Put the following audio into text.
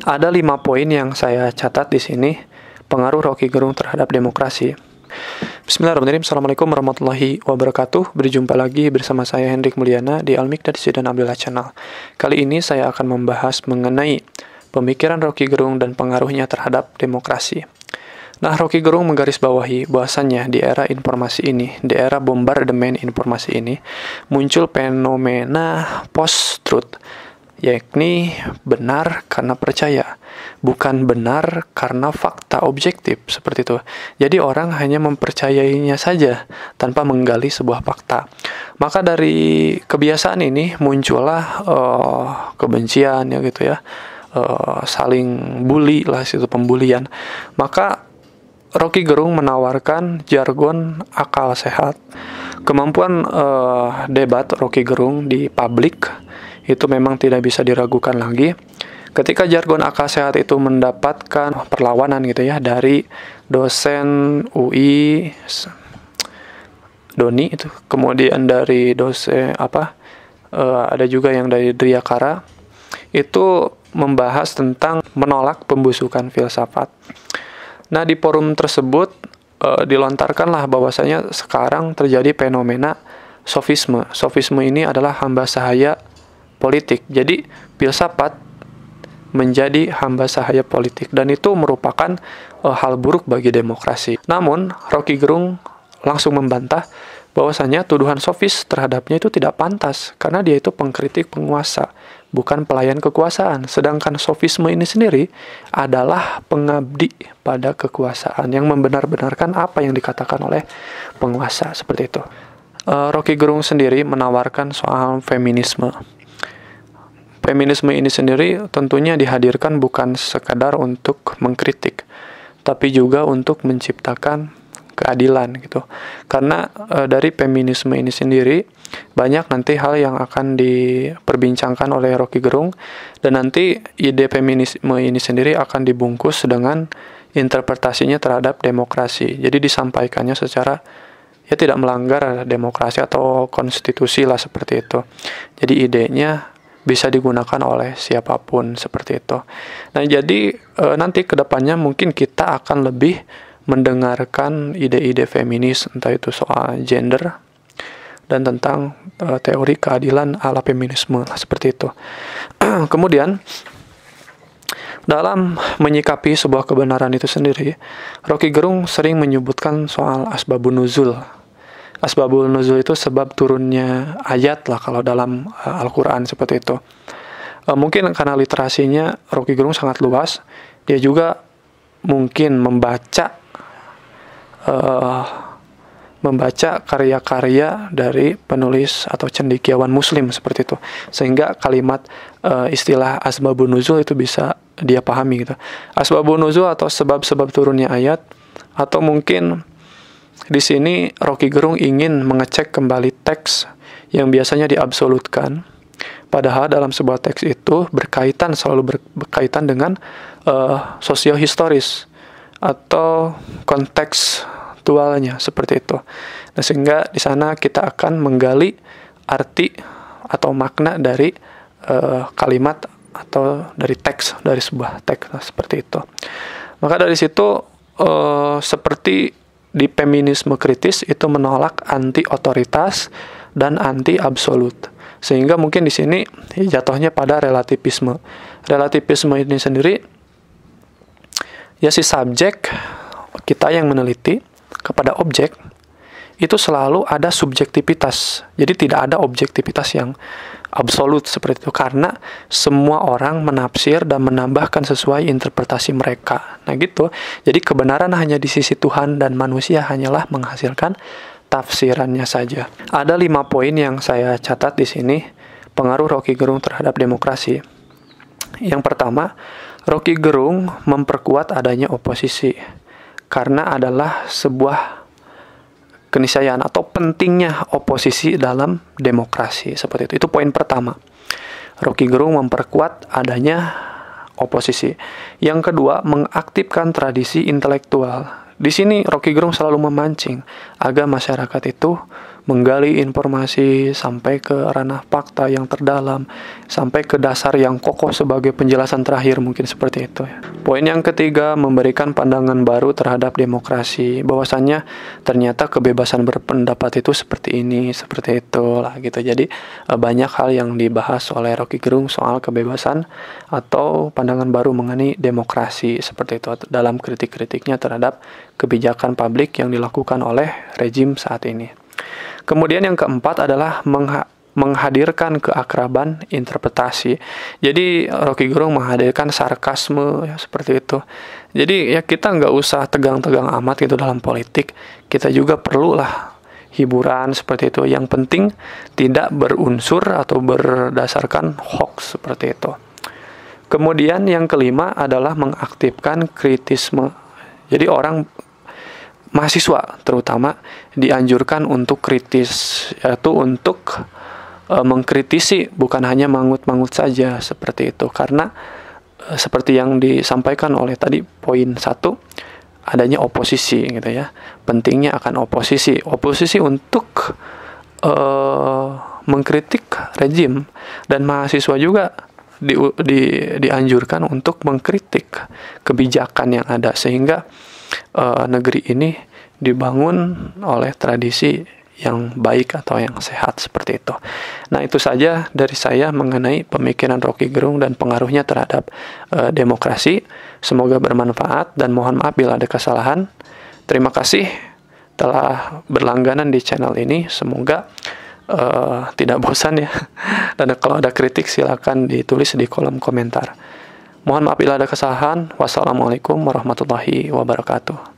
Ada 5 poin yang saya catat di sini, pengaruh Rocky Gerung terhadap demokrasi. Bismillahirrahmanirrahim. Assalamualaikum warahmatullahi wabarakatuh. Berjumpa lagi bersama saya Hendrik Mulyana di Al-Miqdad Zidan Abdullah Channel. Kali ini saya akan membahas mengenai pemikiran Rocky Gerung dan pengaruhnya terhadap demokrasi. Nah, Rocky Gerung menggarisbawahi bahwasannya di era informasi ini, di era bombardemen informasi ini, muncul fenomena post-truth, yakni benar karena percaya, bukan benar karena fakta objektif, seperti itu. Jadi orang hanya mempercayainya saja tanpa menggali sebuah fakta. Maka dari kebiasaan ini muncullah kebencian ya gitu ya, saling bully lah, situ pembulian. Maka Rocky Gerung menawarkan jargon akal sehat. Kemampuan debat Rocky Gerung di publik itu memang tidak bisa diragukan lagi. Ketika jargon akal sehat itu mendapatkan perlawanan gitu ya dari dosen UI Doni itu, kemudian dari dosen ada juga yang dari Driyakara, itu membahas tentang menolak pembusukan filsafat. Nah, di forum tersebut dilontarkanlah bahwasanya sekarang terjadi fenomena sofisme. Sofisme ini adalah hamba sahaya politik. Jadi filsafat menjadi hamba sahaya politik, dan itu merupakan hal buruk bagi demokrasi. Namun Rocky Gerung langsung membantah bahwasanya tuduhan sofis terhadapnya itu tidak pantas karena dia itu pengkritik penguasa, bukan pelayan kekuasaan. Sedangkan sofisme ini sendiri adalah pengabdi pada kekuasaan yang membenar-benarkan apa yang dikatakan oleh penguasa, seperti itu. Rocky Gerung sendiri menawarkan soal feminisme. Feminisme ini sendiri tentunya dihadirkan bukan sekadar untuk mengkritik, tapi juga untuk menciptakan keadilan gitu. Karena dari feminisme ini sendiri banyak nanti hal yang akan diperbincangkan oleh Rocky Gerung, dan nanti ide feminisme ini sendiri akan dibungkus dengan interpretasinya terhadap demokrasi. Jadi disampaikannya secara tidak melanggar demokrasi atau konstitusi lah, seperti itu. Jadi idenya bisa digunakan oleh siapapun, seperti itu. Nah, jadi nanti kedepannya mungkin kita akan lebih mendengarkan ide-ide feminis, entah itu soal gender dan tentang teori keadilan ala feminisme, seperti itu. Kemudian dalam menyikapi sebuah kebenaran itu sendiri, Rocky Gerung sering menyebutkan soal asbabun nuzul. Asbabul nuzul itu sebab turunnya ayat lah kalau dalam Al-Quran, seperti itu. Mungkin karena literasinya Rocky Gerung sangat luas, dia juga mungkin membaca karya-karya dari penulis atau cendekiawan muslim, seperti itu, sehingga kalimat istilah asbabun nuzul itu bisa dia pahami gitu. Asbabun nuzul atau sebab-sebab turunnya ayat, atau mungkin di sini Rocky Gerung ingin mengecek kembali teks yang biasanya diabsolutkan, padahal dalam sebuah teks itu selalu berkaitan dengan sosiohistoris atau kontekstualnya, seperti itu. Nah, sehingga di sana kita akan menggali arti atau makna dari kalimat atau dari teks, dari sebuah teks, seperti itu. Maka dari situ seperti di feminisme kritis itu menolak anti otoritas dan anti absolut, sehingga mungkin di sini jatuhnya pada relativisme. Relativisme ini sendiri ya, si subjek, kita yang meneliti kepada objek itu selalu ada subjektivitas. Jadi tidak ada objektivitas yang absolut, seperti itu, karena semua orang menafsir dan menambahkan sesuai interpretasi mereka. Nah gitu. Jadi kebenaran hanya di sisi Tuhan dan manusia hanyalah menghasilkan tafsirannya saja. Ada 5 poin yang saya catat di sini, pengaruh Rocky Gerung terhadap demokrasi. Yang pertama, Rocky Gerung memperkuat adanya oposisi karena adalah sebuah keniscayaan atau pentingnya oposisi dalam demokrasi, seperti itu. Itu poin pertama. Rocky Gerung memperkuat adanya oposisi. Yang kedua, mengaktifkan tradisi intelektual. Di sini Rocky Gerung selalu memancing agar masyarakat itu menggali informasi sampai ke ranah fakta yang terdalam, sampai ke dasar yang kokoh sebagai penjelasan terakhir, mungkin seperti itu ya. Poin yang ketiga, memberikan pandangan baru terhadap demokrasi, bahwasannya ternyata kebebasan berpendapat itu seperti ini, seperti itu lah gitu. Jadi banyak hal yang dibahas oleh Rocky Gerung soal kebebasan atau pandangan baru mengenai demokrasi seperti itu dalam kritik-kritiknya terhadap kebijakan publik yang dilakukan oleh rejim saat ini. Kemudian yang keempat adalah menghadirkan keakraban interpretasi. Jadi Rocky Gerung menghadirkan sarkasme ya, seperti itu. Jadi ya kita nggak usah tegang-tegang amat gitu dalam politik. Kita juga perlulah hiburan seperti itu. Yang penting tidak berunsur atau berdasarkan hoax seperti itu. Kemudian yang kelima adalah mengaktifkan kritisme. Jadi mahasiswa terutama dianjurkan untuk kritis, yaitu untuk mengkritisi, bukan hanya mangut-mangut saja seperti itu. Karena seperti yang disampaikan oleh tadi poin 1, adanya oposisi gitu ya. Pentingnya akan oposisi untuk mengkritik rejim, dan mahasiswa juga dianjurkan untuk mengkritik kebijakan yang ada sehingga negeri ini dibangun oleh tradisi yang baik atau yang sehat seperti itu. Nah, itu saja dari saya mengenai pemikiran Rocky Gerung dan pengaruhnya terhadap demokrasi. Semoga bermanfaat dan mohon maaf bila ada kesalahan. Terima kasih telah berlangganan di channel ini. Semoga tidak bosan ya. Dan kalau ada kritik silakan ditulis di kolom komentar. Mohon maaf bila ada kesalahan. Wassalamualaikum warahmatullahi wabarakatuh.